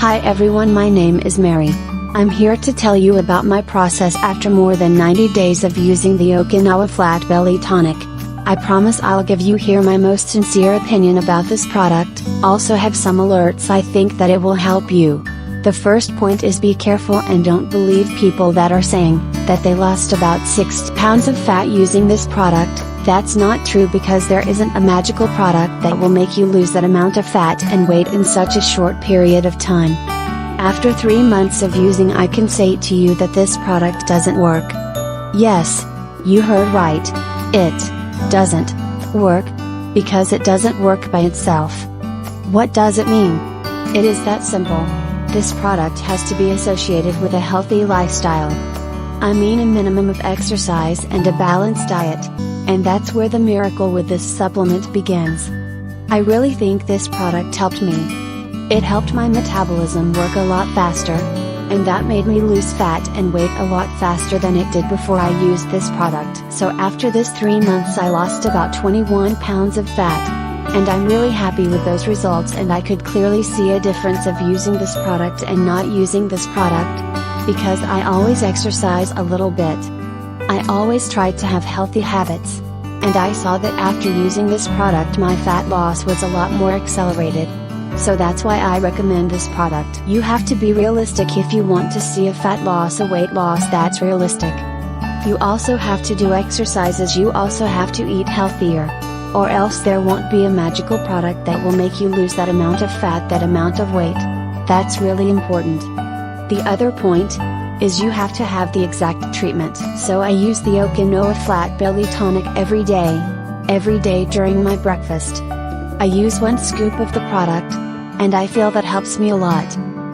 Hi everyone, my name is Mary. I'm here to tell you about my process after more than 90 days of using the Okinawa Flat Belly Tonic. I promise I'll give you here my most sincere opinion about this product, also have some alerts I think that it will help you. The first point is be careful and don't believe people that are saying that they lost about 6 pounds of fat using this product. That's not true because there isn't a magical product that will make you lose that amount of fat and weight in such a short period of time. After 3 months of using, I can say to you that this product doesn't work. Yes, you heard right. It doesn't work because it doesn't work by itself. What does it mean? It is that simple. This product has to be associated with a healthy lifestyle. I mean a minimum of exercise and a balanced diet. And that's where the miracle with this supplement begins. I really think this product helped me. It helped my metabolism work a lot faster, and that made me lose fat and weight a lot faster than it did before I used this product. So after this 3 months I lost about 21 pounds of fat, and I'm really happy with those results, and I could clearly see a difference of using this product and not using this product, because I always exercise a little bit. I always tried to have healthy habits, and I saw that after using this product my fat loss was a lot more accelerated. So that's why I recommend this product. You have to be realistic if you want to see a fat loss, a weight loss that's realistic. You also have to do exercises, you also have to eat healthier, or else there won't be a magical product that will make you lose that amount of fat, that amount of weight. That's really important. The other point is you have to have the exact treatment. So I use the Okinawa Flat Belly Tonic every day during my breakfast. I use 1 scoop of the product, and I feel that helps me a lot.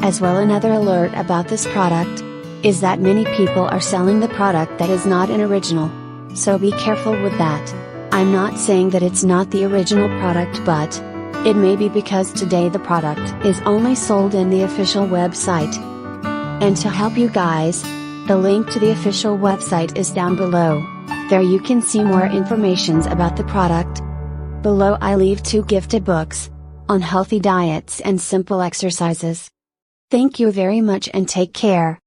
As well, another alert about this product is that many people are selling the product that is not an original. So be careful with that. I'm not saying that it's not the original product, but it may be because today the product is only sold in the official website. And to help you guys, the link to the official website is down below. There you can see more informations about the product. Below I leave 2 gifted books on healthy diets and simple exercises. Thank you very much and take care.